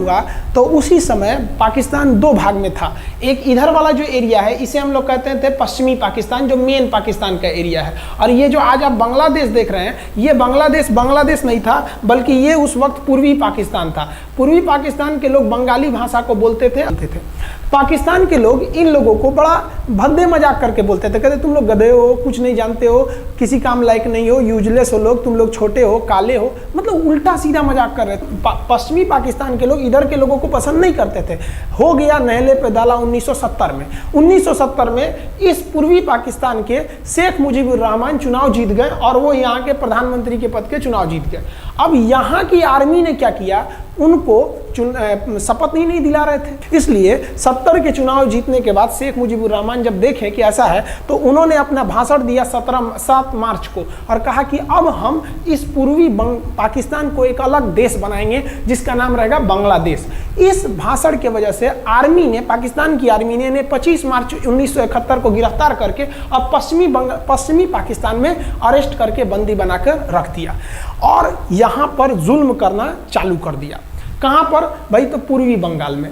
हुआ तो उसी समय पाकिस्तान दो भाग में था। एक इधर वाला जो एरिया है इसे हम लोग कहते थे पश्चिमी पाकिस्तान, जो मेन पाकिस्तान का एरिया है। और ये जो आज आप बांग्लादेश देख रहे हैं, ये बांग्लादेश नहीं था, बल्कि ये उस वक्त पूर्वी पाकिस्तान था। पूर्वी पाकिस्तान के लोग बंगाली भाषा को बोलते थे। पाकिस्तान के लोग इन लोगों को बड़ा भद्दे मजाक करके बोलते थे, कहते तुम लोग गधे हो, कुछ नहीं जानते हो, किसी काम लायक नहीं हो, यूजलेस हो लोग, तुम लोग छोटे हो, काले हो, मतलब उल्टा सीधा मजाक कर रहे थे। पश्चिमी पाकिस्तान के लोग इधर के लोगों को पसंद नहीं करते थे। हो गया नहले पे दाला 1970 में। 1970 में इस पूर्वी पाकिस्तान के शेख मुजीबुर रहमान चुनाव जीत गए और वो यहाँ के प्रधानमंत्री के पद के चुनाव जीत गए। अब यहाँ की आर्मी ने क्या किया, उनको शपथ ही नहीं दिला रहे थे। इसलिए 70 के चुनाव जीतने के बाद शेख मुजीबुर रहमान जब देखे कि ऐसा है, तो उन्होंने अपना भाषण दिया 7 मार्च को और कहा कि अब हम इस पूर्वी पाकिस्तान को एक अलग देश बनाएंगे जिसका नाम रहेगा बांग्लादेश। इस भाषण के वजह से आर्मी ने, पाकिस्तान की आर्मी ने इन्हें 25 मार्च 1971 को गिरफ्तार करके अब पश्चिमी पाकिस्तान में अरेस्ट करके बंदी बनाकर रख दिया और यहाँ पर जुल्म करना चालू कर दिया। कहाँ पर भाई? तो पूर्वी बंगाल में,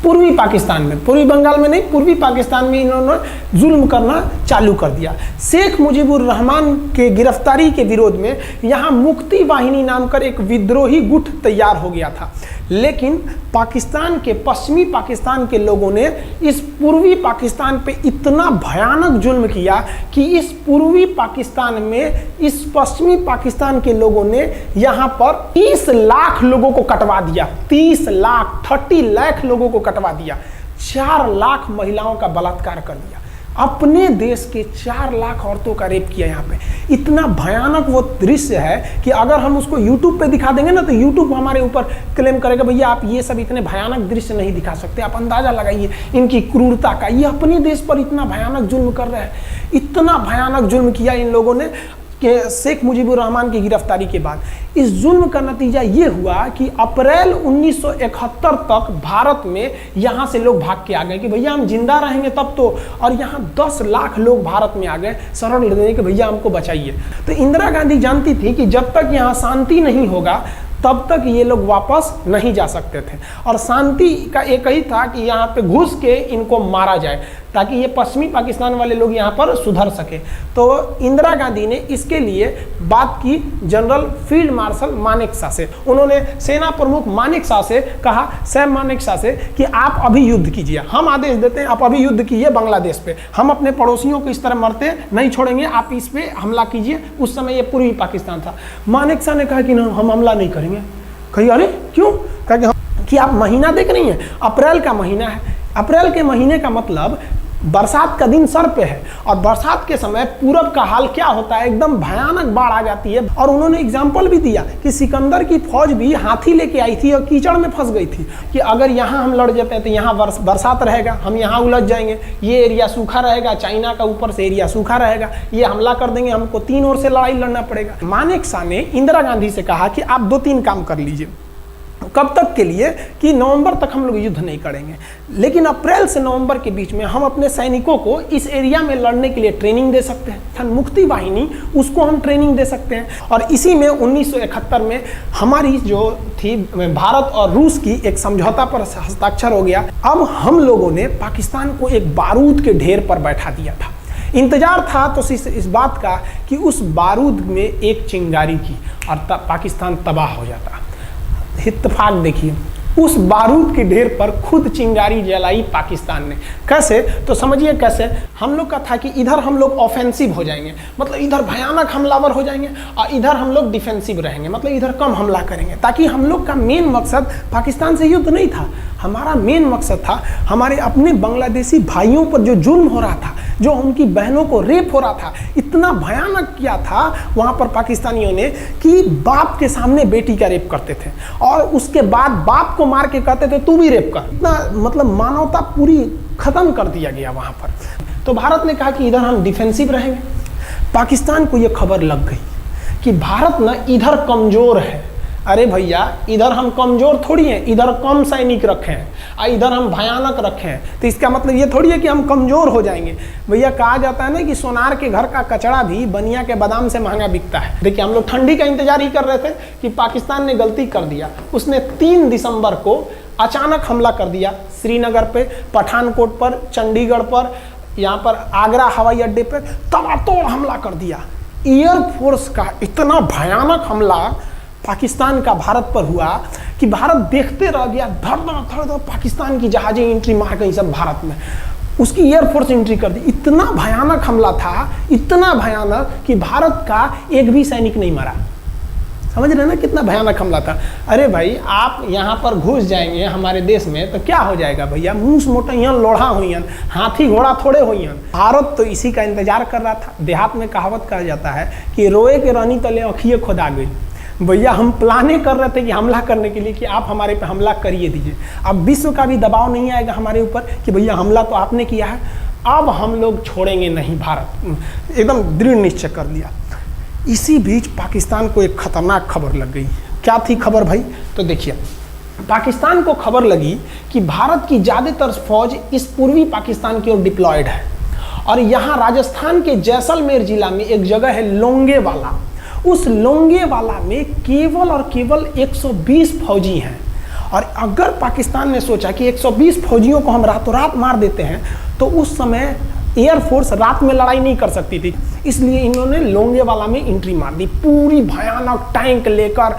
पूर्वी पाकिस्तान में, पूर्वी बंगाल में नहीं, पूर्वी पाकिस्तान में इन्होंने जुल्म करना चालू कर दिया। शेख मुजीबुर रहमान के गिरफ्तारी के विरोध में यहाँ मुक्ति वाहिनी नाम कर एक विद्रोही गुट तैयार हो गया था। लेकिन पाकिस्तान के, पश्चिमी पाकिस्तान के लोगों ने इस पूर्वी पाकिस्तान पे इतना भयानक जुल्म किया कि इस पूर्वी पाकिस्तान में, इस पश्चिमी पाकिस्तान के लोगों ने यहाँ पर 30 लाख लोगों को कटवा दिया। 30 लाख लोगों को कटवा दिया। 4 लाख महिलाओं का बलात्कार कर दिया। अपने देश के 4 लाख औरतों का रेप किया यहाँ पे। इतना भयानक वो दृश्य है कि अगर हम उसको YouTube पे दिखा देंगे ना, तो YouTube हमारे ऊपर क्लेम करेगा, भैया आप ये सब इतने भयानक दृश्य नहीं दिखा सकते। आप अंदाजा लगाइए इनकी क्रूरता का। ये अपने देश पर इतना भयानक जुल्म कर रहे हैं। इतना भयानक जुल्म किया इन लोगों ने कि शेख मुजीबुर रहमान की गिरफ्तारी के बाद इस जुल्म का नतीजा ये हुआ कि अप्रैल 1971 तक भारत में यहाँ से लोग भाग के आ गए कि भैया हम जिंदा रहेंगे तब तो। और यहाँ 10 लाख लोग भारत में आ गए शरण लेने के, भैया हमको बचाइए। तो इंदिरा गांधी जानती थी कि जब तक यहाँ शांति नहीं होगा तब तक ये लोग वापस नहीं जा सकते थे। और शांति का एक ही था कि यहाँ पे घुस के इनको मारा जाए ताकि ये पश्चिमी पाकिस्तान वाले लोग यहाँ पर सुधर सके। तो इंदिरा गांधी ने इसके लिए बात की जनरल फील्ड मार्शल मानेकशॉ से। उन्होंने सेना प्रमुख मानेकशॉ से कहा, सैम मानेकशॉ से, कि आप अभी युद्ध कीजिए, हम आदेश देते हैं, आप अभी युद्ध कीजिए बांग्लादेश पे। हम अपने पड़ोसियों को इस तरह मरते नहीं छोड़ेंगे, आप इस पे हमला कीजिए। उस समय ये पूर्वी पाकिस्तान था। मानेकशॉ ने कहा कि ना, हम हमला नहीं करेंगे। कही अरे क्यों? कहा कि आप महीना देख रही हैं, अप्रैल का महीना है। अप्रैल के महीने का मतलब बरसात का दिन सर पे है और बरसात के समय पूरब का हाल क्या होता है, एकदम भयानक बाढ़ आ जाती है। और उन्होंने एग्जाम्पल भी दिया कि सिकंदर की फौज भी हाथी लेके आई थी और कीचड़ में फंस गई थी कि अगर यहाँ हम लड़ जाते हैं तो यहाँ बरसात रहेगा, हम यहाँ उलझ जाएंगे, ये एरिया सूखा रहेगा, चाइना का ऊपर से एरिया सूखा रहेगा, ये हमला कर देंगे, हमको 3 ओर से लड़ाई लड़ना पड़ेगा। मानेकशॉ ने इंदिरा गांधी से कहा कि आप 2-3 काम कर लीजिए। कब तक के लिए? कि नवंबर तक हम लोग युद्ध नहीं करेंगे, लेकिन अप्रैल से नवंबर के बीच में हम अपने सैनिकों को इस एरिया में लड़ने के लिए ट्रेनिंग दे सकते हैं। मुक्ति वाहिनी, उसको हम ट्रेनिंग दे सकते हैं। और इसी में 1971 में हमारी जो थी भारत और रूस की एक समझौता पर हस्ताक्षर हो गया। अब हम लोगों ने पाकिस्तान को एक बारूद के ढेर पर बैठा दिया था। इंतजार था तो इस बात का कि उस बारूद में एक चिंगारी की और पाकिस्तान तबाह हो जाता। इत्तेफाक देखिए, उस बारूद के ढेर पर खुद चिंगारी जलाई पाकिस्तान ने। कैसे? तो समझिए कैसे। हम लोग का था कि इधर हम लोग ऑफेंसिव हो जाएंगे, मतलब इधर भयानक हमलावर हो जाएंगे, और इधर हम लोग डिफेंसिव रहेंगे, मतलब इधर कम हमला करेंगे, ताकि हम लोग का मेन मकसद पाकिस्तान से युद्ध नहीं था। हमारा मेन मकसद था हमारे अपने बांग्लादेशी भाइयों पर जो जुल्म हो रहा था, जो उनकी बहनों को रेप हो रहा था, इतना भयानक किया था वहाँ पर पाकिस्तानियों ने कि बाप के सामने बेटी का रेप करते थे और उसके बाद बाप को मार के कहते थे तू भी रेप कर। इतना मतलब मानवता पूरी खत्म कर दिया गया वहाँ पर। तो भारत ने कहा कि इधर हम डिफेंसिव रहेंगे। पाकिस्तान को ये खबर लग गई कि भारत ना इधर कमज़ोर है। अरे भैया, इधर हम कमज़ोर थोड़ी हैं, इधर कम सैनिक रखे हैं और इधर हम भयानक रखे हैं, तो इसका मतलब ये थोड़ी है कि हम कमज़ोर हो जाएंगे। भैया कहा जाता है ना कि सोनार के घर का कचड़ा भी बनिया के बादाम से महंगा बिकता है। देखिए, हम लोग ठंडी का इंतजार ही कर रहे थे कि पाकिस्तान ने गलती कर दिया। उसने 3 दिसंबर को अचानक हमला कर दिया श्रीनगर पे, पठानकोट पर, चंडीगढ़ पर, यहाँ पर आगरा हवाई अड्डे पर तबातोड़ हमला कर दिया। एयरफोर्स का इतना भयानक हमला पाकिस्तान का भारत पर हुआ कि भारत देखते रह गया। धड़ धड़ धड़ पाकिस्तान की जहाजें एंट्री मार गई सब भारत में, उसकी एयरफोर्स एंट्री कर दी। इतना भयानक हमला था, इतना भयानक कि भारत का एक भी सैनिक नहीं मरा। समझ रहे ना कितना भयानक हमला था। अरे भाई आप यहाँ पर घुस जाएंगे हमारे देश में तो क्या हो जाएगा भैया, मूस मोटइयन लोढ़ा हुईन, हाथी घोड़ा थोड़े हुईन। भारत तो इसी का इंतजार कर रहा था। देहात में कहावत कहा जाता है कि रोए के रानी तले अखिए खुदा गई। भैया हम प्लाने कर रहे थे कि हमला करने के लिए कि आप हमारे पे हमला करिए दीजिए। अब विश्व का भी दबाव नहीं आएगा हमारे ऊपर कि भैया हमला तो आपने किया है, अब हम लोग छोड़ेंगे नहीं। भारत एकदम दृढ़ निश्चय कर लिया। इसी बीच पाकिस्तान को एक खतरनाक खबर लग गई। क्या थी खबर भाई? तो देखिए, पाकिस्तान को खबर लगी कि भारत की ज़्यादातर फौज इस पूर्वी पाकिस्तान की ओर डिप्लॉयड है और यहाँ राजस्थान के जैसलमेर जिला में एक जगह है लोंगेवाला। उस लोंगेवाला में केवल और केवल 120 फौजी हैं। और अगर पाकिस्तान ने सोचा कि 120 फौजियों को हम रातों रात मार देते हैं तो उस समय एयरफोर्स रात में लड़ाई नहीं कर सकती थी, इसलिए इन्होंने लोंगेवाला में एंट्री मार दी। पूरी भयानक टैंक लेकर,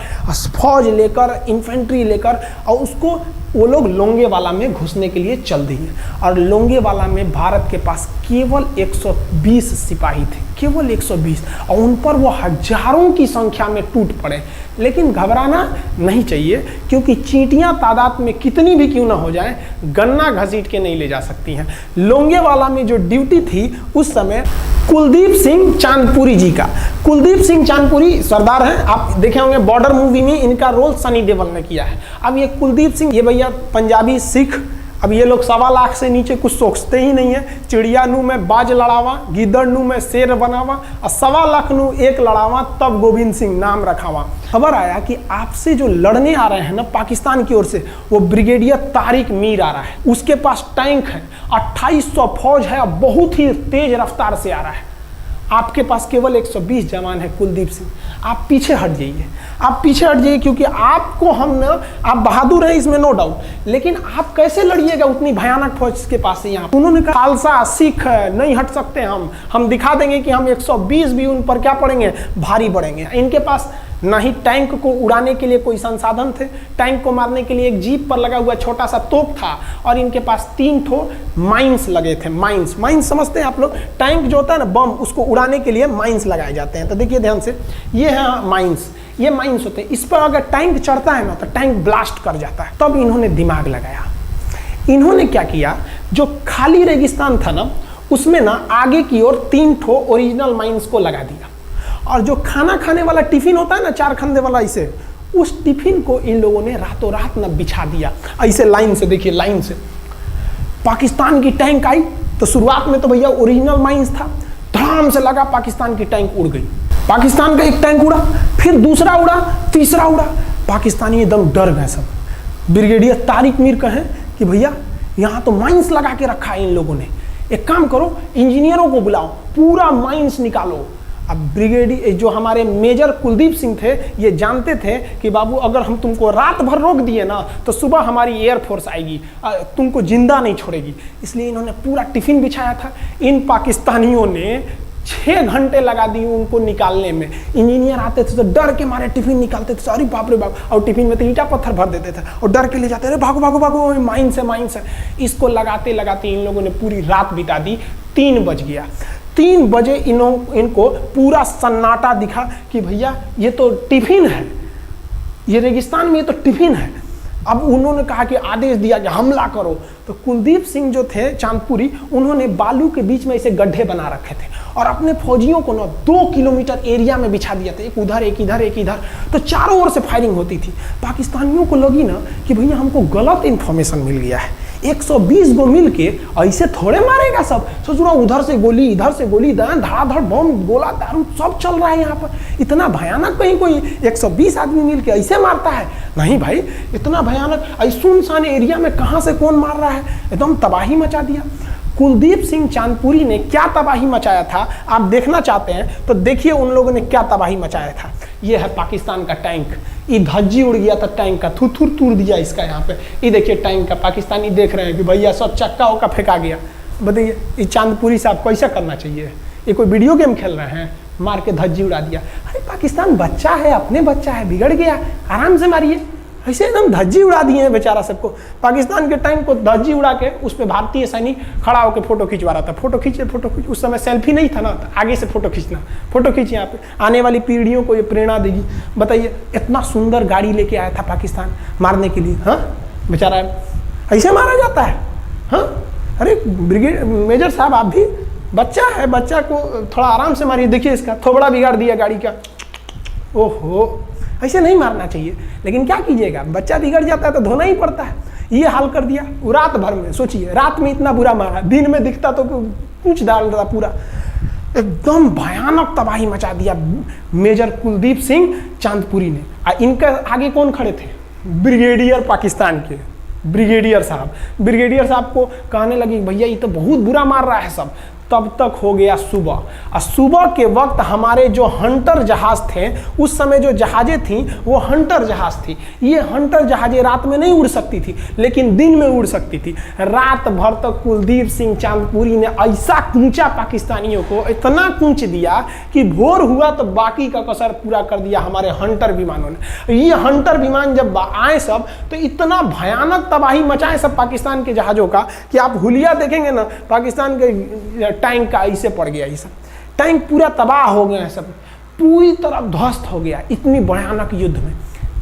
फौज लेकर, इन्फेंट्री लेकर, और उसको वो लोग लोंगेवाला में घुसने के लिए चल दिए। और लोंगेवाला में भारत के पास केवल 120 सिपाही थे, केवल 120, और उन पर वो हजारों की संख्या में टूट पड़े। लेकिन घबराना नहीं चाहिए, क्योंकि चींटियां तादाद में कितनी भी क्यों ना हो जाएं, गन्ना घसीट के नहीं ले जा सकती हैं। लोंगेवाला में जो ड्यूटी थी उस समय कुलदीप सिंह चांदपुरी जी का। कुलदीप सिंह चांदपुरी सरदार हैं, आप देखे होंगे बॉर्डर मूवी में इनका रोल सनी देओल ने किया है। अब ये कुलदीप सिंह, ये भैया पंजाबी सिख, अब ये लोग 1.25 लाख से नीचे कुछ सोचते ही नहीं है। चिड़िया नू में बाज लड़ावा, गिदड़ नू में शेर बनावा, और 1.25 लाख नू एक लड़ावा, तब गोविंद सिंह नाम रखावा। खबर आया कि आपसे जो लड़ने आ रहे हैं ना पाकिस्तान की ओर से, वो ब्रिगेडियर तारिक मीर आ रहा है। उसके पास टैंक है, 2800 फौज है, बहुत ही तेज रफ्तार से आ रहा है। आपके पास केवल 120 जवान है कुलदीप सिंह, आप पीछे हट जाइए, आप पीछे हट जाइए, क्योंकि आपको हम ना, आप बहादुर हैं इसमें नो डाउट, लेकिन आप कैसे लड़िएगा उतनी भयानक फौज के पास से। यहाँ उन्होंने कहा खालसा सिख नहीं हट सकते, हम दिखा देंगे कि हम 120 भी उन पर क्या पड़ेंगे, भारी पड़ेंगे। इनके पास ना ही टैंक को उड़ाने के लिए कोई संसाधन थे, टैंक को मारने के लिए एक जीप पर लगा हुआ छोटा सा तोप था, और इनके पास 3 ठो माइंस लगे थे। माइंस समझते हैं आप लोग, टैंक जो होता है ना बम, उसको उड़ाने के लिए माइंस लगाए जाते हैं। तो देखिए ध्यान से, ये है माइंस, ये माइंस होते हैं। इस पर अगर टैंक चढ़ता है ना तो टैंक ब्लास्ट कर जाता है। तब इन्होंने दिमाग लगाया। इन्होंने क्या किया, जो खाली रेगिस्तान था ना उसमें ना आगे की ओर 3 ठो ओरिजिनल माइंस को लगा दिया, और जो खाना खाने वाला टिफिन होता है ना 4 खंदे वाला, इसे, उस टिफिन को इन लोगों ने रातों रात ना बिछा दिया ऐसे लाइन से। देखिए लाइन से पाकिस्तान की टैंक आई तो शुरुआत में तो भैया ओरिजिनल माइंस था, धड़ाम से लगा, पाकिस्तान की टैंक उड़ गई। पाकिस्तान का एक टैंक उड़ा, फिर दूसरा उड़ा, तीसरा उड़ा, पाकिस्तानी एकदम डर गए सब। ब्रिगेडियर तारिक मीर कहें कि भैया यहाँ तो माइंस लगा के रखा है इन लोगों ने, एक काम करो इंजीनियरों को बुलाओ, पूरा माइंस निकालो। अब ब्रिगेडियर जो हमारे मेजर कुलदीप सिंह थे, ये जानते थे कि बाबू अगर हम तुमको रात भर रोक दिए ना तो सुबह हमारी एयरफोर्स आएगी, तुमको जिंदा नहीं छोड़ेगी। इसलिए इन्होंने पूरा टिफिन बिछाया था। इन पाकिस्तानियों ने 6 घंटे लगा दिए उनको निकालने में। इंजीनियर आते थे तो डर के मारे टिफिन निकालते थे, अरे बाप रे बाप, और टिफिन में तो ईंटा पत्थर भर देते थे और डर के ले जाते, अरे भागो भागो भागो, माइंस है माइंस है। इसको लगाते लगाते इन लोगों ने पूरी रात बिता दी। 3 बज गया। 3 बजे इनको पूरा सन्नाटा दिखा कि भैया ये तो टिफिन है, ये रेगिस्तान में ये तो टिफिन है। अब उन्होंने कहा कि आदेश दिया कि हमला करो। तो कुलदीप सिंह जो थे चांदपुरी, उन्होंने बालू के बीच में ऐसे गड्ढे बना रखे थे और अपने फौजियों को ना 2 किलोमीटर एरिया में बिछा दिया था, एक उधर एक इधर एक इधर। तो चारों ओर से फायरिंग होती थी। पाकिस्तानियों को लगी ना कि भैया हमको गलत इंफॉर्मेशन मिल गया है, 120 गो मिल के ऐसे थोड़े मारेगा सब। सोच रहा हूँ उधर से गोली इधर से गोली, धड़ाधड़ बम गोला दारू सब चल रहा है यहाँ पर, इतना भयानक कहीं कोई 120 आदमी मिल के ऐसे मारता है? नहीं भाई, इतना भयानक सुनसान एरिया में कहाँ से कौन मार रहा है, एकदम तबाही मचा दिया। कुलदीप सिंह चांदपुरी ने क्या तबाही मचाया था आप देखना चाहते हैं तो देखिए उन लोगों ने क्या तबाही मचाया था। ये है पाकिस्तान का टैंक। ये धज्जी उड़ गया था टैंक का, थुथुर तूर दिया इसका यहाँ पे। ये देखिए टैंक का, पाकिस्तानी देख रहे हैं कि भैया सब चक्का उक्का फेंका गया। बताइए ये चांदपुरी साहब को ऐसा करना चाहिए? ये कोई वीडियो गेम खेल रहे हैं, मार के धज्जी उड़ा दिया। अरे पाकिस्तान बच्चा है, अपने बच्चा है, बिगड़ गया, आराम से मारिए। ऐसे एकदम धज्जी उड़ा दिए हैं बेचारा सबको। पाकिस्तान के टैंक को धज्जी उड़ा के उस पर भारतीय सैनिक खड़ा होकर फोटो खिंचवा रहा था। फोटो खींच। उस समय सेल्फी नहीं था ना, तो आगे से फोटो खींचना, फोटो खींच यहाँ पे, आने वाली पीढ़ियों को ये प्रेरणा देगी। बताइए इतना सुंदर गाड़ी लेके आया था पाकिस्तान मारने के लिए। हाँ बेचारा ऐसे मारा जाता है? हाँ अरे ब्रिगेड मेजर साहब आप भी बच्चा है, बच्चा को थोड़ा आराम से मारिए। देखिए इसका थोबड़ा बिगाड़ दिया गाड़ी का। ओहो ऐसे नहीं मारना चाहिए, लेकिन क्या कीजिएगा, बच्चा बिगड़ जाता है तो धोना ही पड़ता है। ये हाल कर दिया रात भर में। सोचिए रात में इतना बुरा मारा, दिन में दिखता तो कुछ डाल रहा पूरा। एकदम भयानक तबाही मचा दिया मेजर कुलदीप सिंह चांदपुरी ने। इनके आगे कौन खड़े थे? ब्रिगेडियर पाकिस्तान के ब्रिगेडियर साहब। ब्रिगेडियर साहब को कहने लगी भैया ये तो बहुत बुरा मार रहा है सब। तब तक हो गया सुबह, और सुबह के वक्त हमारे जो हंटर जहाज थे, उस समय जो जहाजें थी वो हंटर जहाज थी। ये हंटर जहाजें रात में नहीं उड़ सकती थी, लेकिन दिन में उड़ सकती थी। रात भर तक कुलदीप सिंह चांदपुरी ने ऐसा कूचा पाकिस्तानियों को, इतना कूच दिया कि भोर हुआ तो बाकी का कसर पूरा कर दिया हमारे हंटर विमानों ने। ये हंटर विमान जब आए सब, तो इतना भयानक तबाही मचाए सब पाकिस्तान के जहाजों का कि आप हुलिया देखेंगे ना, पाकिस्तान के टैंक का ऐसे पड़ गया। ये सब टैंक पूरा तबाह हो गया है, सब पूरी तरह ध्वस्त हो गया इतनी भयानक युद्ध में।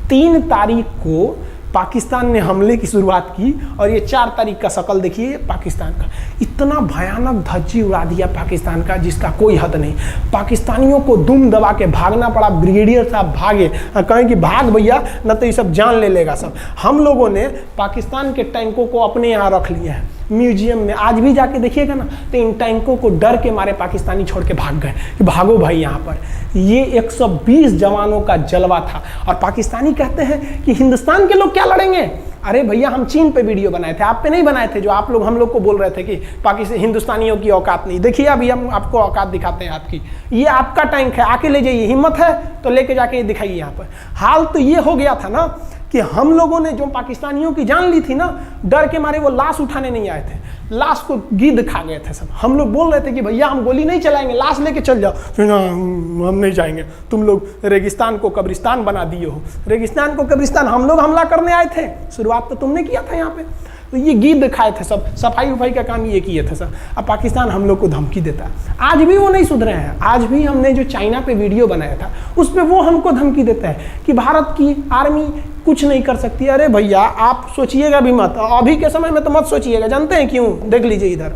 3 तारीख को पाकिस्तान ने हमले की शुरुआत की, और ये 4 तारीख का शकल देखिए पाकिस्तान का। इतना भयानक धज्जी उड़ा दिया पाकिस्तान का जिसका कोई हद नहीं। पाकिस्तानियों को दुम दबा के भागना पड़ा। ब्रिगेडियर साहब भागे, कहें कि भाग भैया न तो ये सब जान ले लेगा सब। हम लोगों ने पाकिस्तान के टैंकों को अपने यहाँ रख लिया है म्यूजियम में। आज भी जाके देखिएगा ना, तो इन टैंकों को डर के मारे पाकिस्तानी छोड़ के भाग गए कि भागो भाई यहाँ पर। ये 120 जवानों का जलवा था। और पाकिस्तानी कहते हैं कि हिंदुस्तान के लोग क्या लड़ेंगे? अरे भैया हम चीन पे वीडियो बनाए थे, आप पे नहीं बनाए थे, जो आप लोग हम लोग को बोल रहे थे कि पाकिस्तान हिंदुस्तानियों की औकात नहीं। देखिए अभी हम आपको औकात दिखाते हैं आपकी। ये आपका टैंक है, आके ले जाइए, हिम्मत है तो लेके जाके दिखाइए यहाँ पर। हाल तो ये हो गया था ना कि हम लोगों ने जो पाकिस्तानियों की जान ली थी ना, डर के मारे वो लाश उठाने नहीं आए थे, लाश को गिद्ध खा गए थे सब। हम लोग बोल रहे थे कि भैया हम गोली नहीं चलाएंगे, लाश लेके चल जाओ। हम नहीं जाएंगे, तुम लोग रेगिस्तान को कब्रिस्तान बना दिए हो। रेगिस्तान को कब्रिस्तान हम लोग हमला करने आए थे, शुरुआत तो तुमने किया था यहाँ पे। तो ये गिद्ध खाए थे सब, सफाई उफाई का काम ये किए थे सब। अब पाकिस्तान हम लोग को धमकी देता है। आज भी वो नहीं सुधरे हैं। आज भी हमने जो चाइना पे वीडियो बनाया था उस पर वो हमको धमकी देता है कि भारत की आर्मी कुछ नहीं कर सकती। अरे भैया आप सोचिएगा भी मत, अभी के समय में तो मत सोचिएगा। जानते हैं क्यों? देख लीजिए इधर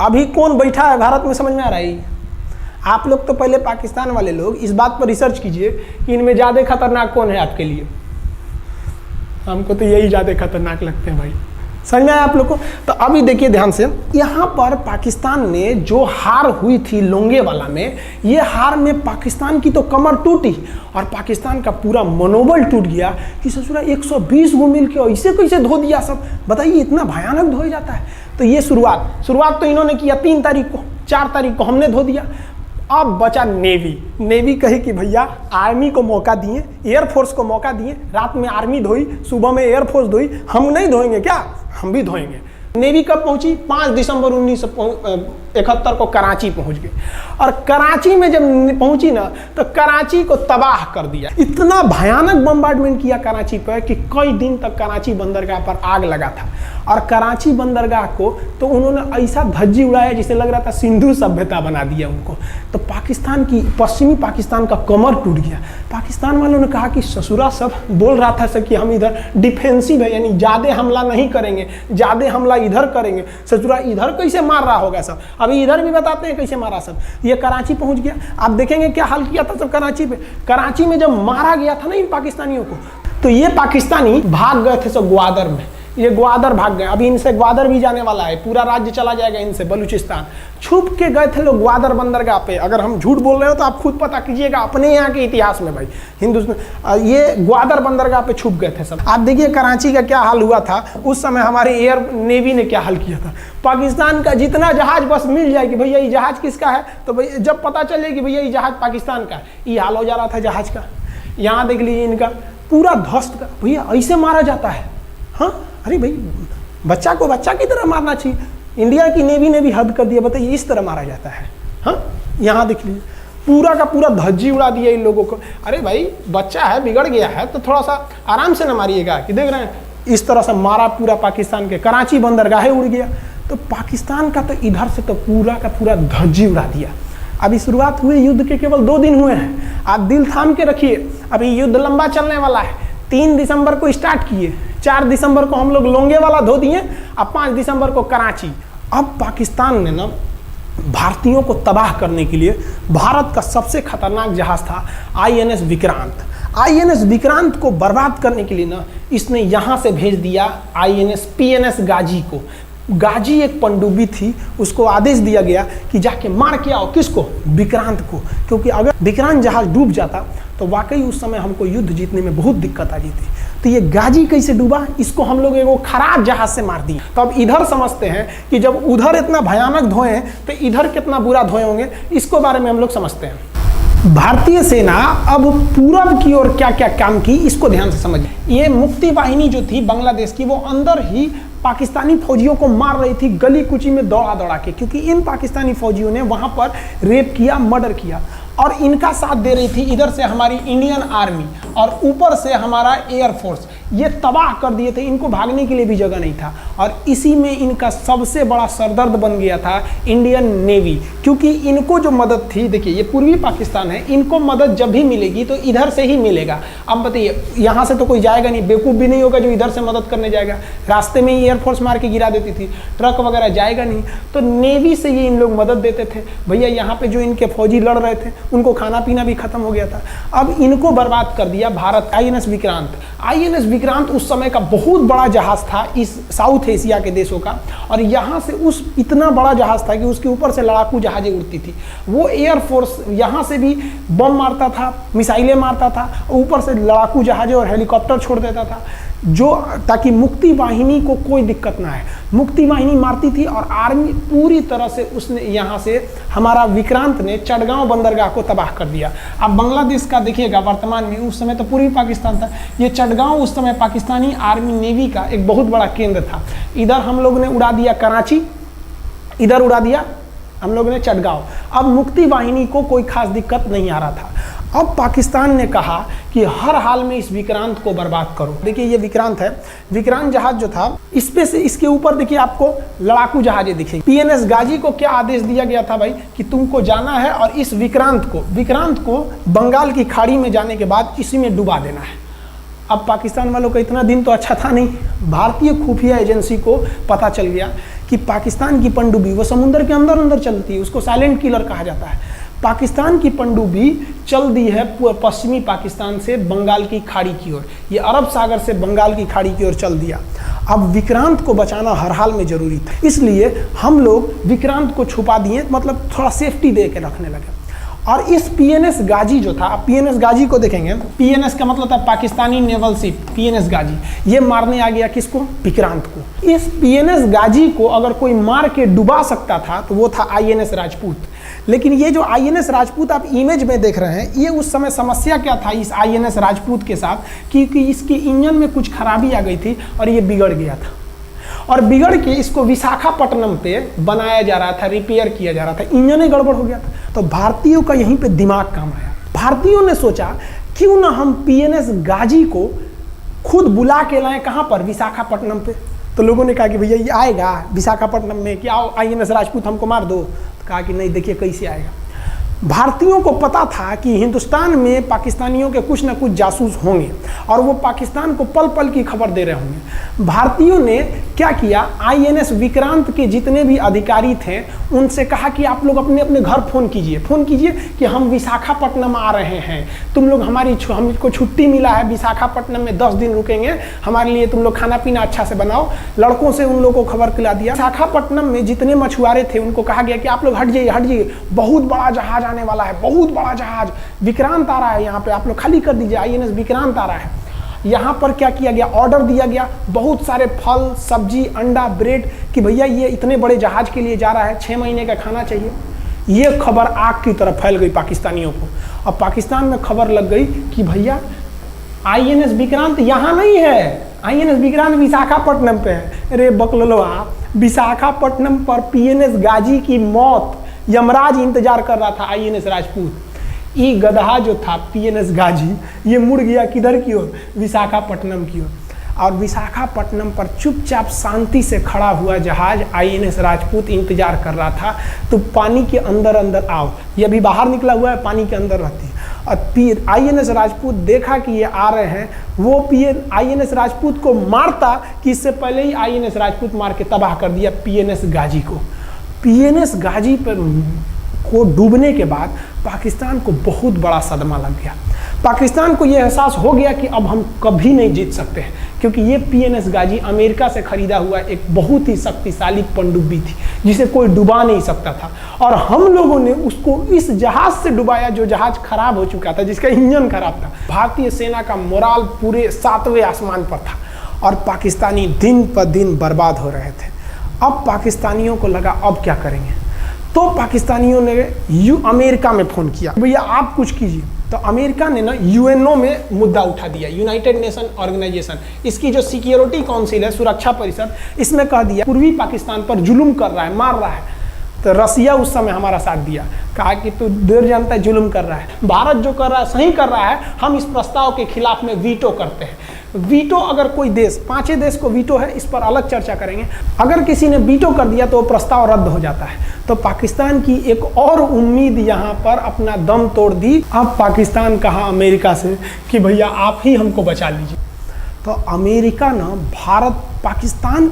अभी कौन बैठा है भारत में, समझ में आ रहा है? आप लोग तो पहले पाकिस्तान वाले लोग इस बात पर रिसर्च कीजिए कि इनमें ज़्यादा खतरनाक कौन है आपके लिए। हमको तो यही ज़्यादा खतरनाक लगते हैं भाई, समझ में आया आप लोग को? तो अभी देखिए ध्यान से, यहाँ पर पाकिस्तान ने जो हार हुई थी लोंगेवाला में, ये हार में पाकिस्तान की तो कमर टूटी और पाकिस्तान का पूरा मनोबल टूट गया कि ससुरा 120 को मिल के ऐसे कैसे धो दिया सब। बताइए इतना भयानक धोया जाता है। तो ये शुरुआत तो इन्होंने किया 3 तारीख को, 4 तारीख को हमने धो दिया। अब बचा नेवी कही कि भैया आर्मी को मौका दिए, एयरफोर्स को मौका दिए। रात में आर्मी धोई, सुबह में एयरफोर्स धोई, हम नहीं धोएंगे क्या? हम भी धोएंगे। नेवी कब पहुंची? 5 दिसंबर 1971 को कराची पहुंच गई। और कराची में जब पहुंची ना, तो कराची को तबाह कर दिया। इतना भयानक बम्बार्डमेंट किया कराची पर कि कई दिन तक कराची बंदरगाह पर आग लगा था। और कराची बंदरगाह को तो उन्होंने ऐसा धज्जी उड़ाया जिसे लग रहा था सिंधु सभ्यता बना दिया उनको। तो पाकिस्तान की, पश्चिमी पाकिस्तान का कमर टूट गया। पाकिस्तान वालों ने कहा कि ससुरा सब बोल रहा था कि हम इधर डिफेंसिव है, यानी ज़्यादा हमला नहीं करेंगे, ज़्यादा हमला इधर करेंगे। ससुरा इधर कैसे मार रहा होगा सब, अभी इधर भी बताते हैं कैसे मारा सब। ये कराची पहुंच गया। आप देखेंगे क्या हाल किया था सब कराची पे। कराची में जब मारा गया था ना इन पाकिस्तानियों को, तो ये पाकिस्तानी भाग गए थे सब ग्वादर में। ये ग्वादर भाग गए, अभी इनसे ग्वादर भी जाने वाला है, पूरा राज्य चला जाएगा इनसे, बलूचिस्तान। छुप के गए थे लोग ग्वादर बंदरगाह पे। अगर हम झूठ बोल रहे हो तो आप खुद पता कीजिएगा अपने यहाँ के इतिहास में भाई, हिंदुस्तान ये ग्वादर बंदरगाह पे छुप गए थे सब। आप देखिए कराची का क्या हाल हुआ था उस समय, हमारे एयर नेवी ने क्या हाल किया था। पाकिस्तान का जितना जहाज बस मिल जाए कि भैया ये जहाज किसका है, तो भैया जब पता चले कि भैया ये जहाज पाकिस्तान का है, ये हाल हो जा रहा था जहाज का। यहाँ देख लीजिए इनका पूरा ध्वस्त का, भैया ऐसे मारा जाता है। हाँ अरे भाई बच्चा को बच्चा की तरह मारना चाहिए। इंडिया की नेवी ने भी हद कर दिया, बताइए इस तरह मारा जाता है। हाँ यहाँ देख लीजिए पूरा का पूरा धज्जी उड़ा दिया इन लोगों को। अरे भाई बच्चा है, बिगड़ गया है तो थोड़ा सा आराम से न मारिएगा, कि देख रहे हैं इस तरह से मारा पूरा पाकिस्तान के, कराची बंदरगाह उड़ गया। तो पाकिस्तान का तो इधर से तो पूरा का पूरा धज्जी उड़ा दिया। अभी शुरुआत हुई युद्ध के केवल 2 दिन हुए हैं, आप दिल थाम के रखिए, अभी युद्ध लंबा चलने वाला है। 3 दिसंबर को स्टार्ट किए, 4 दिसंबर को हम लोग लोंगे वाला धो दिए, अब 5 दिसंबर को कराची। अब पाकिस्तान ने ना भारतीयों को तबाह करने के लिए, भारत का सबसे खतरनाक जहाज था INS विक्रांत। INS विक्रांत को बर्बाद करने के लिए ना इसने यहाँ से भेज दिया INS PNS गाजी को। गाजी एक पनडुब्बी थी, उसको आदेश दिया गया कि जाके मार के आओ, किसको, विक्रांत को, क्योंकि अगर विक्रांत जहाज डूब जाता तो वाकई उस समय हमको युद्ध जीतने में बहुत दिक्कत आ जाती। तो ये गाजी कैसे डूबा, इसको हम लोग एक खराब जहाज से मार दिए। तो अब इधर समझते हैं कि जब उधर इतना भयानक धोए तो इधर कितना बुरा धोए होंगे, इसको बारे में हम लोग समझते हैं। भारतीय सेना अब पूरब की ओर क्या क्या काम की, इसको ध्यान से समझिए। ये मुक्ति वाहिनी जो थी बांग्लादेश की, वो अंदर ही पाकिस्तानी फौजियों को मार रही थी गली कुची में दौड़ा दौड़ा के, क्योंकि इन पाकिस्तानी फौजियों ने वहां पर रेप किया, मर्डर किया, और इनका साथ दे रही थी इधर से हमारी इंडियन आर्मी और ऊपर से हमारा एयरफोर्स। ये तबाह कर दिए थे, इनको भागने के लिए भी जगह नहीं था। और इसी में इनका सबसे बड़ा सरदर्द बन गया था इंडियन नेवी, क्योंकि इनको जो मदद थी, देखिए ये पूर्वी पाकिस्तान है, इनको मदद जब भी मिलेगी तो इधर से ही मिलेगा। अब बताइए यहाँ से तो कोई जाएगा नहीं, बेवकूफ़ भी नहीं होगा जो इधर से मदद करने जाएगा, रास्ते में ही एयरफोर्स मार के गिरा देती थी, ट्रक वगैरह जाएगा नहीं। तो नेवी से ये इन लोग मदद देते थे। भैया यहाँ पे जो इनके फौजी लड़ रहे थे उनको खाना पीना भी खत्म हो गया था। अब इनको बर्बाद कर दिया भारत। INS विक्रांत, INS विक्रांत उस समय का बहुत बड़ा जहाज था इस साउथ एशिया के देशों का, और यहाँ से उस इतना बड़ा जहाज था कि उसके ऊपर से लड़ाकू जहाजें उड़ती थी। वो एयरफोर्स यहाँ से भी बम मारता था, मिसाइलें मारता था, ऊपर से लड़ाकू जहाजें और हेलीकॉप्टर छोड़ देता था, जो ताकि मुक्ति वाहिनी को कोई दिक्कत ना है। मुक्ति वाहिनी मारती थी और आर्मी पूरी तरह से उसने यहाँ से हमारा विक्रांत ने चटगांव बंदरगाह को तबाह कर दिया। अब बांग्लादेश का देखिएगा वर्तमान में, उस समय तो पूर्वी पाकिस्तान था, ये चटगांव उस समय पाकिस्तानी आर्मी नेवी का एक बहुत बड़ा केंद्र था। इधर हम लोग ने उड़ा दिया कराची, इधर उड़ा दिया हम लोग ने चटगांव। अब मुक्ति वाहिनी को कोई खास दिक्कत नहीं आ रहा था। अब पाकिस्तान ने कहा कि हर हाल में इस विक्रांत को बर्बाद करो। देखिए ये विक्रांत है, विक्रांत जहाज जो था, इस पे से इसके ऊपर देखिए आपको लड़ाकू जहाजें दिखेंगी। PNS गाजी को क्या आदेश दिया गया था भाई, कि तुमको जाना है और इस विक्रांत को बंगाल की खाड़ी में जाने के बाद इसी में डुबा देना है। अब पाकिस्तान वालों का इतना दिन तो अच्छा था नहीं, भारतीय खुफिया एजेंसी को पता चल गया कि पाकिस्तान की पनडुब्बी वो समुद्र के अंदर अंदर चलती है, उसको साइलेंट किलर कहा जाता है। पाकिस्तान की पनडुब्बी चल दी है पश्चिमी पाकिस्तान से बंगाल की खाड़ी की ओर, ये अरब सागर से बंगाल की खाड़ी की ओर चल दिया। अब विक्रांत को बचाना हर हाल में जरूरी था, इसलिए हम लोग विक्रांत को छुपा दिए, मतलब थोड़ा सेफ्टी दे के रखने लगे। और इस PNS गाजी जो था, PNS गाजी को देखेंगे, PNS का मतलब था पाकिस्तानी नेवल शिप, PNS गाजी, ये मारने आ गया किसको, विक्रांत को। इस PNS गाजी को अगर कोई मार के डुबा सकता था तो वो था INS राजपूत। लेकिन ये जो INS राजपूत आप इमेज में देख रहे हैं, ये उस समय समस्या क्या था इस INS राजपूत के साथ, क्योंकि इसके इंजन में कुछ खराबी आ गई थी और ये बिगड़ गया था, और बिगड़ के इसको विशाखापट्टनम पे बनाया जा रहा था, रिपेयर किया जा रहा था, इंजन ही गड़बड़ हो गया था। तो भारतीयों का यहीं पे दिमाग काम आया। भारतीयों ने सोचा क्यों ना हम PNS गाजी को खुद बुला के लाएं, कहाँ पर, विशाखापट्टनम पे। तो लोगों ने कहा कि भैया ये आएगा विशाखापट्टनम में, क्या INS राजपूत हमको मार दो। तो कहा कि नहीं, देखिए कैसे आएगा। भारतीयों को पता था कि हिंदुस्तान में पाकिस्तानियों के कुछ ना कुछ जासूस होंगे और वो पाकिस्तान को पल पल की खबर दे रहे होंगे। भारतीयों ने क्या किया, आईएनएस विक्रांत के जितने भी अधिकारी थे उनसे कहा कि आप लोग अपने अपने घर फ़ोन कीजिए कि हम विशाखापट्टनम आ रहे हैं, तुम लोग हमको छुट्टी मिला है, विशाखापट्टनम में 10 दिन रुकेंगे, हमारे लिए तुम लोग खाना पीना अच्छा से बनाओ। लड़कों से उन लोगों को खबर खिला दिया। विशाखापट्टनम में जितने मछुआरे थे उनको कहा गया कि आप लोग हट जाइए, बहुत बड़ा जहाज आने वाला है, बहुत बड़ा जहाज विक्रांत आ रहा है, यहाँ पे आप लोग खाली कर दीजिए, आईएनएस विक्रांत आ रहा है। यहाँ पर क्या किया गया, ऑर्डर दिया गया, बहुत सारे फल सब्जी अंडा ब्रेड कि भैया ये इतने बड़े जहाज के लिए जा रहा है, 6 महीने का खाना चाहिए। ये खबर आग की तरफ फैल गई पाकिस्तानियों को। अब पाकिस्तान में खबर लग गई कि भैया आईएनएस विक्रांत यहाँ नहीं है, आईएनएस विक्रांत विशाखापट्टनम पे है। अरे बकलोलवा, विशाखापट्टनम पर पीएनएस गाजी की मौत यमराज इंतजार कर रहा था आईएनएस राजपूत। ये गधा जो था पीएनएस गाजी, ये मुड़ गया किधर की ओर, विशाखापट्टनम की ओर। और विशाखापट्टनम पर चुपचाप शांति से खड़ा हुआ जहाज आईएनएस राजपूत इंतजार कर रहा था। तो पानी के अंदर अंदर आओ, ये अभी बाहर निकला हुआ है, पानी के अंदर रहती है। और आईएनएस राजपूत देखा कि ये आ रहे हैं, वो आईएनएस राजपूत को मारता कि इससे पहले ही आईएनएस राजपूत मार के तबाह कर दिया पीएनएस गाजी को। पीएनएस गाजी पर को डूबने के बाद पाकिस्तान को बहुत बड़ा सदमा लग गया। पाकिस्तान को यह एहसास हो गया कि अब हम कभी नहीं जीत सकते हैं, क्योंकि ये पीएनएस गाजी अमेरिका से खरीदा हुआ एक बहुत ही शक्तिशाली पनडुब्बी थी जिसे कोई डुबा नहीं सकता था। और हम लोगों ने उसको इस जहाज से डुबाया जो जहाज खराब हो चुका था, जिसका इंजन खराब था। भारतीय सेना का मोराल पूरे 7वें आसमान पर था और पाकिस्तानी दिन पर दिन बर्बाद हो रहे थे। अब पाकिस्तानियों को लगा अब क्या करेंगे, तो पाकिस्तानियों ने अमेरिका में फ़ोन किया, भैया आप कुछ कीजिए। तो अमेरिका ने ना यूएनओ में मुद्दा उठा दिया, यूनाइटेड नेशन ऑर्गेनाइजेशन, इसकी जो सिक्योरिटी काउंसिल है, सुरक्षा परिषद, इसमें कह दिया पूर्वी पाकिस्तान पर जुल्म कर रहा है, मार रहा है। तो रसिया उस समय हमारा साथ दिया, कहा कि तू देर जानता है जुल्म कर रहा है, भारत जो कर रहा है सही कर रहा है, हम इस प्रस्ताव के खिलाफ में वीटो करते हैं। वीटो अगर कोई देश, 5 देश को वीटो है, इस पर अलग चर्चा करेंगे, अगर किसी ने वीटो कर दिया तो वो प्रस्ताव रद्द हो जाता है। तो पाकिस्तान की एक और उम्मीद यहाँ पर अपना दम तोड़ दी। अब पाकिस्तान कहा अमेरिका से कि भैया आप ही हमको बचा लीजिए। तो अमेरिका ना पाकिस्तान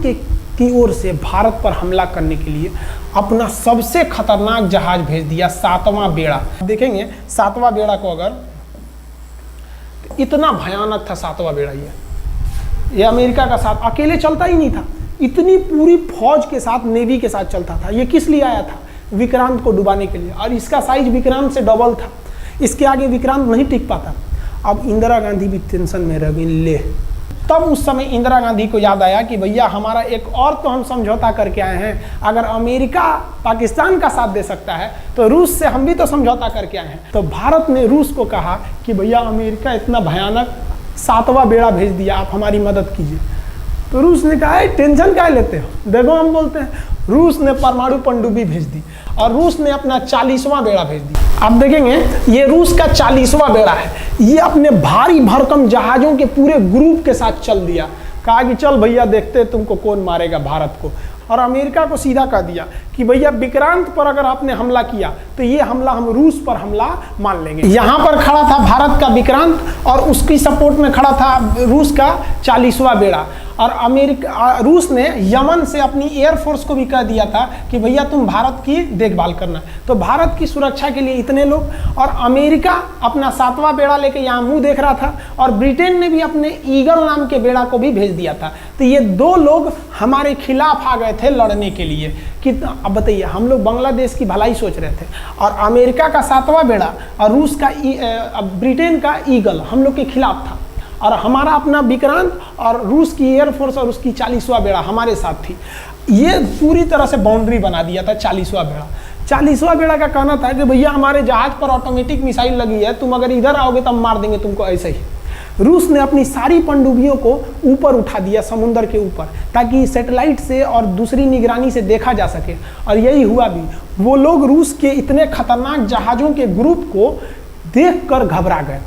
की ओर से भारत पर हमला करने के लिए अपना सबसे खतरनाक जहाज भेज दिया, 7वां बेड़ा। देखेंगे 7वां बेड़ा को, अगर इतना भयानक था 7वां बेड़ा, ये अमेरिका का साथ अकेले चलता ही नहीं था, इतनी पूरी फौज के साथ, नेवी के साथ चलता था। ये किस लिए आया था, विक्रांत को डुबाने के लिए, और इसका साइज विक्रांत से डबल था, इसके आगे विक्रांत नहीं टिक पाता। अब इंदिरा गांधी भी टेंशन में रह गई। ले, तब उस समय इंदिरा गांधी को याद आया कि भैया हमारा एक और तो हम समझौता करके आए हैं, अगर अमेरिका पाकिस्तान का साथ दे सकता है तो रूस से हम भी तो समझौता करके आए हैं। तो भारत ने रूस को कहा कि भैया अमेरिका इतना भयानक 7वां बेड़ा भेज दिया, आप हमारी मदद कीजिए। तो रूस ने कहा टेंशन क्या लेते हो, देखो हम बोलते हैं। रूस ने परमाणु पनडुब्बी भेज दी और रूस ने अपना 40वां बेड़ा भेज दिया। आप देखेंगे ये रूस का 40वां बेड़ा है, ये अपने भारी भरकम जहाज़ों के पूरे ग्रुप के साथ चल दिया, कहा कि चल भैया देखते तुमको कौन मारेगा भारत को। और अमेरिका को सीधा कह दिया कि भैया विक्रांत पर अगर आपने हमला किया तो ये हमला हम रूस पर हमला मान लेंगे। यहाँ पर खड़ा था भारत का विक्रांत और उसकी सपोर्ट में खड़ा था रूस का 40वां बेड़ा। और रूस ने यमन से अपनी एयरफोर्स को भी कह दिया था कि भैया तुम भारत की देखभाल करना। तो भारत की सुरक्षा के लिए इतने लोग, और अमेरिका अपना 7वां बेड़ा लेके यहाँ मुंह देख रहा था, और ब्रिटेन ने भी अपने ईगल नाम के बेड़ा को भी भेज दिया था। तो ये 2 लोग हमारे खिलाफ आ गए थे लड़ने के लिए कि अब बताइए, हम लोग बांग्लादेश की भलाई सोच रहे थे, और अमेरिका का 7वां बेड़ा और रूस का ब्रिटेन का ईगल हम लोग के खिलाफ था, और हमारा अपना विक्रांत और रूस की एयरफोर्स और उसकी 40वां बेड़ा हमारे साथ थी। ये पूरी तरह से बाउंड्री बना दिया था 40वां बेड़ा। 40वां बेड़ा का कहना था कि भैया हमारे जहाज पर ऑटोमेटिक मिसाइल लगी है, तुम अगर इधर आओगे तो हम मार देंगे तुमको ऐसे ही। रूस ने अपनी सारी पनडुब्बियों को ऊपर उठा दिया, समुद्र के ऊपर, ताकि सैटेलाइट से और दूसरी निगरानी से देखा जा सके, और यही हुआ भी। वो लोग रूस के इतने खतरनाक जहाज़ों के ग्रुप को देखकर घबरा गए,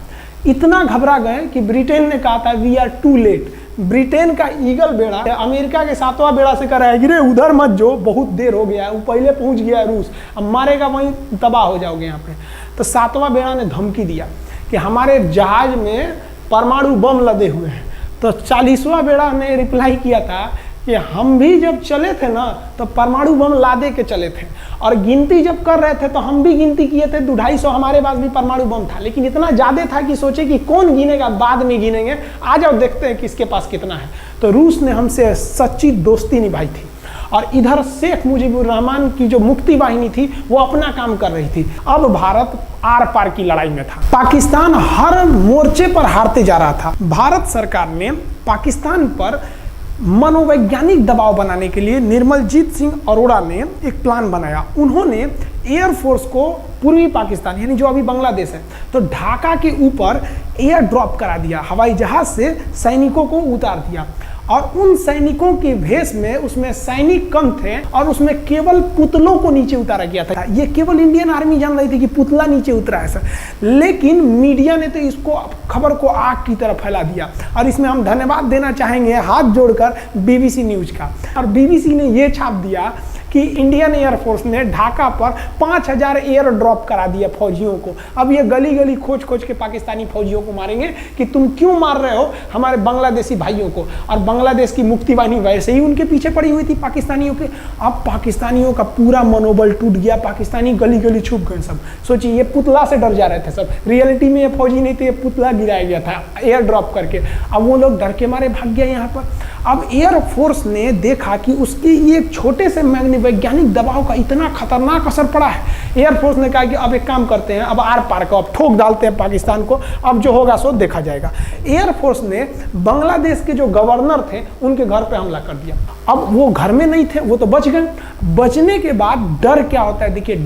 इतना घबरा गए कि ब्रिटेन ने कहा था we are too late, Britain का ईगल बेड़ा अमेरिका के 7वां बेड़ा से कर रहा है कि रे उधर मत जो, बहुत देर हो गया है, वो पहले पहुंच गया है रूस, अब मारेगा वहीं तबाह हो जाओगे यहाँ पे। तो 7वां बेड़ा ने धमकी दिया कि हमारे जहाज में परमाणु बम लदे हुए हैं। तो 40वां बेड़ा ने रिप्लाई किया था कि हम भी जब चले थे ना तो परमाणु बम लादे के चले थे, और गिनती जब कर रहे थे तो हम भी गिनती किए थे, 250 हमारे पास भी परमाणु बम था, लेकिन इतना ज़्यादा था कि सोचे कि कौन गिनेगा, बाद में गिनेंगे, आ जाओ देखते हैं किसके पास कितना है। तो रूस ने हमसे सच्ची दोस्ती निभाई थी, और इधर शेख मुजीबुर रहमान की जो मुक्ति वाहिनी थी वो अपना काम कर रही थी। अब भारत आर पार की लड़ाई में था, पाकिस्तान हर मोर्चे पर हारते जा रहा था। भारत सरकार ने पाकिस्तान पर मनोवैज्ञानिक दबाव बनाने के लिए निर्मलजीत सिंह अरोड़ा ने एक प्लान बनाया। उन्होंने एयरफोर्स को पूर्वी पाकिस्तान यानी जो अभी बांग्लादेश है तो ढाका के ऊपर एयर ड्रॉप करा दिया, हवाई जहाज से सैनिकों को उतार दिया, और उन सैनिकों के भेष में उसमें सैनिक कम थे और उसमें केवल पुतलों को नीचे उतारा गया था। ये केवल इंडियन आर्मी जान रही थी कि पुतला नीचे उतरा है सर, लेकिन मीडिया ने तो इसको खबर को आग की तरह फैला दिया। और इसमें हम धन्यवाद देना चाहेंगे हाथ जोड़कर BBC न्यूज का। और BBC ने ये छाप दिया कि इंडियन एयरफोर्स ने ढाका पर 5000 एयर ड्रॉप करा दिया फौजियों को। अब ये गली गली खोज खोज के पाकिस्तानी फौजियों को मारेंगे कि तुम क्यों मार रहे हो हमारे बांग्लादेशी भाइयों को। और बांग्लादेश की मुक्ति वाहिनी वैसे ही उनके पीछे पड़ी हुई थी पाकिस्तानियों के। अब पाकिस्तानियों का पूरा मनोबल टूट गया, पाकिस्तानी गली गली छुप गए सब। सोचिए ये पुतला से डर जा रहे थे सब, रियलिटी में ये फौजी नहीं थे, ये पुतला गिराया गया था एयर ड्रॉप करके। अब वो लोग डर के मारे भाग गए यहाँ पर। अब एयरफोर्स ने देखा कि उसकी ये छोटे से वैज्ञानिक दबाव का इतना खतरनाक असर पड़ा है। एयरफोर्स ने कहा कि अब एक काम करते हैं, अब आर पार को अब ठोक डालते हैं पाकिस्तान को, अब जो होगा सो देखा जाएगा। एयरफोर्स ने बांग्लादेश के जो गवर्नर थे उनके घर पे हमला कर दिया। अब वो घर में नहीं थे, वो तो बच गए। बचने के बाद डर क्या होता है, देखिए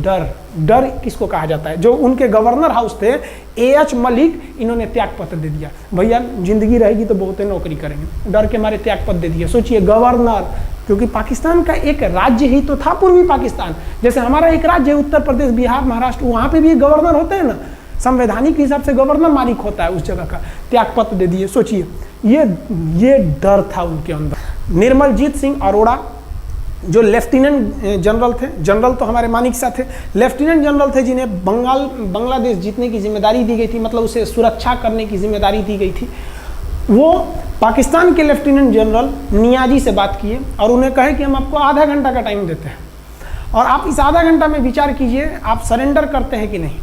डर किसको कहा जाता है। जो उनके गवर्नर हाउस थे AH मलिक, इन्होंने त्याग पत्र दे दिया, भैया जिंदगी रहेगी तो बहुत नौकरी करेंगे, डर के मारे त्याग पत्र दे दिया। सोचिए गवर्नर, क्योंकि पाकिस्तान का एक राज्य ही तो था पूर्वी पाकिस्तान, जैसे हमारा एक राज्य है उत्तर प्रदेश, बिहार, महाराष्ट्र, वहाँ पे भी गवर्नर होते हैं ना, संवैधानिक हिसाब से गवर्नर मालिक होता है उस जगह का। त्याग पत्र दे दिए। सोचिए ये डर था उनके अंदर। निर्मलजीत सिंह अरोड़ा जो लेफ्टिनेंट जनरल थे, जनरल तो हमारे मानिक शाह थे, लेफ्टिनेंट जनरल थे जिन्हें बांग्लादेश जीतने की जिम्मेदारी दी गई थी, मतलब उसे सुरक्षा करने की जिम्मेदारी दी गई थी। वो पाकिस्तान के लेफ्टिनेंट जनरल नियाजी से बात किए और उन्हें कहे कि हम आपको आधा घंटा का टाइम देते हैं और आप इस आधा घंटा में विचार कीजिए आप सरेंडर करते हैं कि नहीं।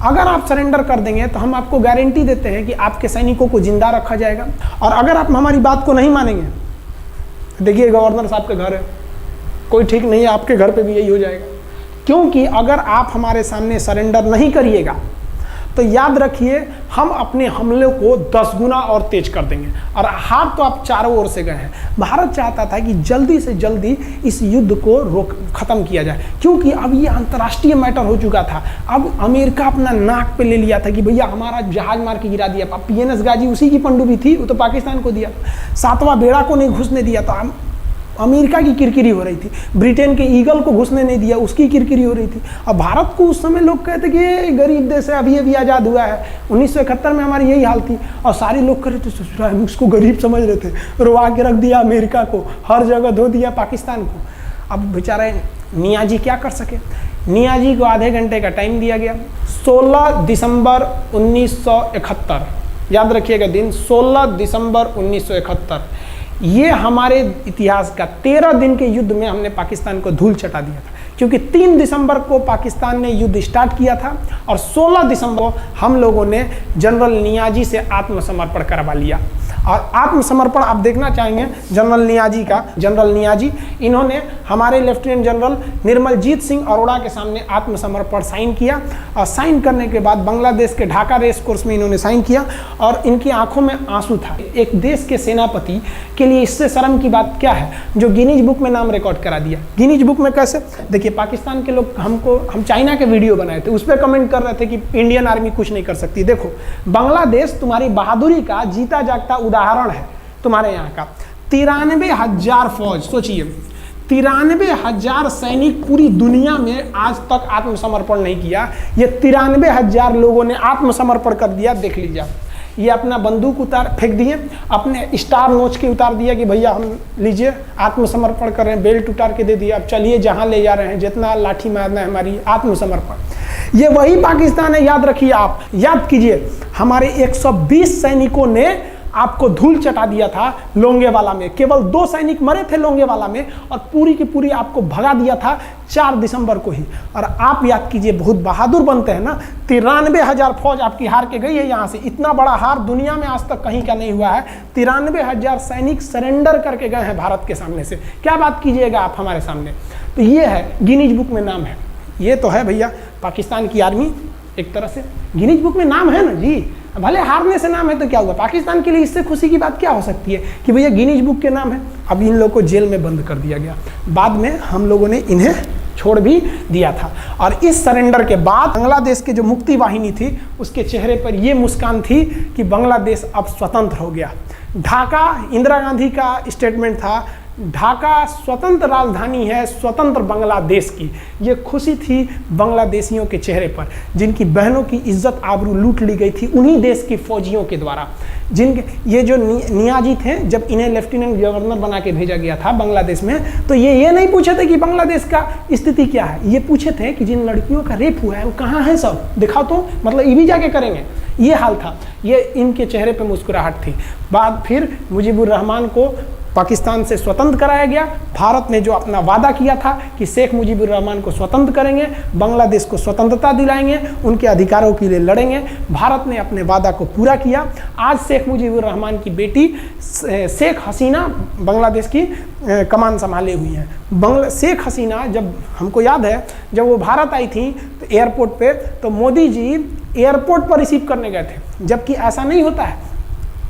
अगर आप सरेंडर कर देंगे तो हम आपको गारंटी देते हैं कि आपके सैनिकों को जिंदा रखा जाएगा, और अगर आप हमारी बात को नहीं मानेंगे, देखिए गवर्नर साहब के घर है, कोई ठीक नहीं है, आपके घर पे भी यही हो जाएगा। क्योंकि अगर आप हमारे सामने सरेंडर नहीं करिएगा तो याद रखिए हम अपने हमले को 10 गुना और तेज कर देंगे। और हाथ तो आप चारों ओर से गए हैं। भारत चाहता था कि जल्दी से जल्दी इस युद्ध को खत्म किया जाए, क्योंकि अब ये अंतर्राष्ट्रीय मैटर हो चुका था। अब अमेरिका अपना नाक पे ले लिया था कि भैया हमारा जहाज मार के गिरा दिया। अब PNS गाजी उसी की पनडुब्बी थी, वो तो पाकिस्तान को दिया। 7वां बेड़ा को नहीं घुसने दिया तो अमेरिका की किरकिरी हो रही थी। ब्रिटेन के ईगल को घुसने नहीं दिया, उसकी किरकिरी हो रही थी। और भारत को उस समय लोग कहते कि ये गरीब देश है, अभी आज़ाद हुआ है। 1971 में हमारी यही हाल थी और सारे लोग कह रहे थे ससुराल हम उसको गरीब समझ रहे थे, रुआ के रख दिया अमेरिका को, हर जगह धो दिया पाकिस्तान को। अब बेचारे नियाजी क्या कर सके। नियाजी को आधे घंटे का टाइम दिया गया। 16 दिसंबर 1971, याद रखिएगा दिन, 16 दिसंबर 1971। ये हमारे इतिहास का 13 दिन के युद्ध में हमने पाकिस्तान को धूल चटा दिया था, क्योंकि 3 दिसंबर को पाकिस्तान ने युद्ध स्टार्ट किया था और 16 दिसंबर को हम लोगों ने जनरल नियाजी से आत्मसमर्पण करवा लिया। और आत्मसमर्पण आप देखना चाहेंगे जनरल नियाजी का। जनरल नियाजी इन्होंने हमारे लेफ्टिनेंट जनरल निर्मलजीत सिंह अरोड़ा के सामने आत्मसमर्पण साइन किया, और साइन करने के बाद बांग्लादेश के ढाका रेस कोर्स में इन्होंने साइन किया और इनकी आंखों में आंसू था। एक देश के सेनापति के लिए इससे शर्म की बात क्या है, जो गिनीज बुक में नाम रिकॉर्ड करा दिया। गिनीज बुक में कैसे, देखिए पाकिस्तान के लोग हम चाइना के वीडियो बनाए थे, उस पर कमेंट कर रहे थे कि इंडियन आर्मी कुछ नहीं कर सकती। देखो बांग्लादेश तुम्हारी बहादुरी का जीता जागता उदाहरण है। तुम्हारे यहाँ का 93,000 फौज, सोचिए 93,000 सैनिक पूरी दुनिया में आज तक आत्मसमर्पण नहीं किया। ये 93,000 लोगों ने आत्मसमर्पण कर दिया। देख लीजिए ये अपना बंदूक फेंक दिए, अपने स्टार नोच के उतार दिया कि भैया हम लीजिए आत्मसमर्पण कर रहे हैं, बेल्ट उतार के दे दिया, अब चलिए जहाँ ले जा रहे हैं, जितना लाठी मारना है हमारी, आत्मसमर्पण। ये वही पाकिस्तान है, याद रखिए आप, याद कीजिए हमारे 120 सैनिकों ने आपको धूल चटा दिया था लोंगेवाला में, केवल 2 सैनिक मरे थे लोंगेवाला में, और पूरी की पूरी आपको भगा दिया था 4 दिसंबर को ही। और आप याद कीजिए, बहुत बहादुर बनते हैं ना, 93,000 फौज आपकी हार के गई है यहाँ से। इतना बड़ा हार दुनिया में आज तक कहीं का नहीं हुआ है। 93,000 सैनिक सरेंडर करके गए हैं भारत के सामने से, क्या बात कीजिएगा आप हमारे सामने। तो ये है, गिनीज बुक में नाम है, ये तो है भैया पाकिस्तान की आर्मी, एक तरह से गिनीज बुक में नाम है ना जी। भले हारने से नाम है तो क्या हुआ, पाकिस्तान के लिए इससे खुशी की बात क्या हो सकती है कि भैया गिनीज बुक के नाम है। अब इन लोगों को जेल में बंद कर दिया गया, बाद में हम लोगों ने इन्हें छोड़ भी दिया था। और इस सरेंडर के बाद बांग्लादेश के जो मुक्ति वाहिनी थी उसके चेहरे पर ये मुस्कान थी कि बांग्लादेश अब स्वतंत्र हो गया। ढाका, इंदिरा गांधी का स्टेटमेंट था, ढाका स्वतंत्र राजधानी है स्वतंत्र बांग्लादेश की। ये खुशी थी बांग्लादेशियों के चेहरे पर, जिनकी बहनों की इज्जत आबरू लूट ली गई थी उन्हीं देश के फौजियों के द्वारा। जिनके ये जो नियाजी थे, जब इन्हें लेफ्टिनेंट गवर्नर बना के भेजा गया था बांग्लादेश में, तो ये नहीं पूछे थे कि बांग्लादेश का स्थिति क्या है, ये पूछे थे कि जिन लड़कियों का रेप हुआ है वो कहाँ है, सब दिखाओ तो, मतलब ये भी जाके करेंगे। ये हाल था, ये इनके चेहरे पर मुस्कुराहट थी। बाद फिर मुजीबुर रहमान को पाकिस्तान से स्वतंत्र कराया गया। भारत ने जो अपना वादा किया था कि शेख मुजीबुर रहमान को स्वतंत्र करेंगे, बांग्लादेश को स्वतंत्रता दिलाएंगे, उनके अधिकारों के लिए लड़ेंगे, भारत ने अपने वादा को पूरा किया। आज शेख मुजीबुर रहमान की बेटी शेख हसीना बांग्लादेश की कमान संभाले हुई हैं। शेख हसीना, जब हमको याद है जब वो भारत आई थी तो एयरपोर्ट पे, तो मोदी जी एयरपोर्ट पर रिसीव करने गए थे, जबकि ऐसा नहीं होता है।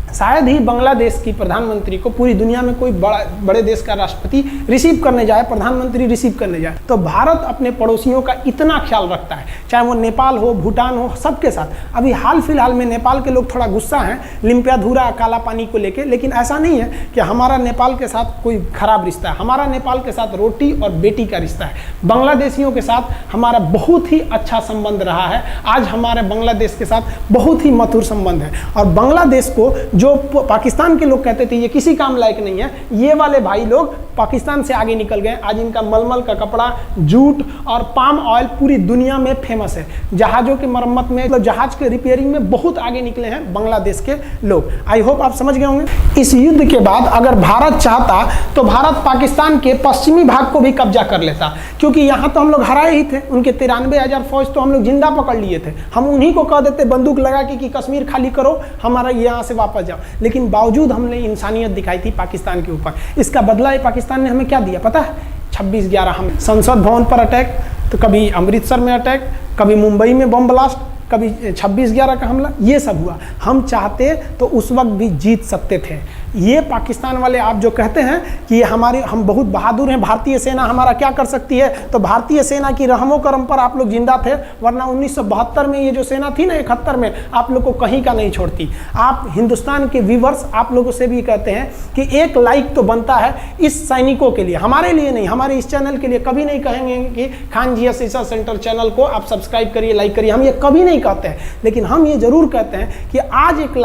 शायद ही बांग्लादेश की प्रधानमंत्री को पूरी दुनिया में कोई बड़े देश का राष्ट्रपति रिसीव करने जाए, प्रधानमंत्री रिसीव करने जाए। तो भारत अपने पड़ोसियों का इतना ख्याल रखता है, चाहे वो नेपाल हो, भूटान हो, सबके साथ। अभी हाल फिलहाल में नेपाल के लोग थोड़ा गुस्सा हैं लिम्पियाधुरा काला पानी को लेके, लेकिन ऐसा नहीं है कि हमारा नेपाल के साथ कोई खराब रिश्ता है। हमारा नेपाल के साथ रोटी और बेटी का रिश्ता है। बांग्लादेशियों के साथ हमारा बहुत ही अच्छा संबंध रहा है। आज हमारे बांग्लादेश के साथ बहुत ही मधुर संबंध है। और बांग्लादेश को जो पाकिस्तान के लोग कहते थे ये किसी काम लायक नहीं है, ये वाले भाई लोग पाकिस्तान से आगे निकल गए। आज इनका मलमल का कपड़ा, जूट और पाम ऑयल पूरी दुनिया में फेमस है। जहाज़ों की मरम्मत में, मतलब जहाज के रिपेयरिंग में बहुत आगे निकले हैं बांग्लादेश के लोग। आई होप आप समझ गए होंगे। इस युद्ध के बाद अगर भारत चाहता तो भारत पाकिस्तान के पश्चिमी भाग को भी कब्जा कर लेता, क्योंकि यहाँ तो हम लोग हराए ही थे। उनके 93,000 फौज तो हम लोग जिंदा पकड़ लिए थे। हम उन्हीं को कह देते बंदूक लगा के कि कश्मीर खाली करो, हमारा यहाँ से वापस जाओ। लेकिन बावजूद हमने इंसानियत दिखाई थी पाकिस्तान के ऊपर। इसका बदला ये पाकिस्तान ने हमें क्या दिया पता है? 26/11 हम संसद भवन पर अटैक, तो कभी अमृतसर में अटैक, कभी मुंबई में बम ब्लास्ट, कभी 26/11 का हमला, ये सब हुआ। हम चाहते तो उस वक्त भी जीत सकते थे। ये पाकिस्तान वाले आप जो कहते हैं कि हम बहुत बहादुर हैं, भारतीय सेना हमारा क्या कर सकती है, तो भारतीय सेना की रहमो करम पर आप लोग जिंदा थे, वरना 1972 में ये जो सेना थी ना 71 में, आप लोग को कहीं का नहीं छोड़ती। आप हिंदुस्तान के व्यूवर्स आप लोगों से भी कहते हैं कि एक लाइक तो बनता है इस सैनिकों के लिए, हमारे लिए नहीं, हमारे इस चैनल के लिए। कभी नहीं कहेंगे कि खान जी रिसर्च सेंटर चैनल को आप सब्सक्राइब करिए, लाइक करिए, हम ये कभी नहीं कहते हैं। लेकिन हम ये जरूर कहते हैं कि आज एक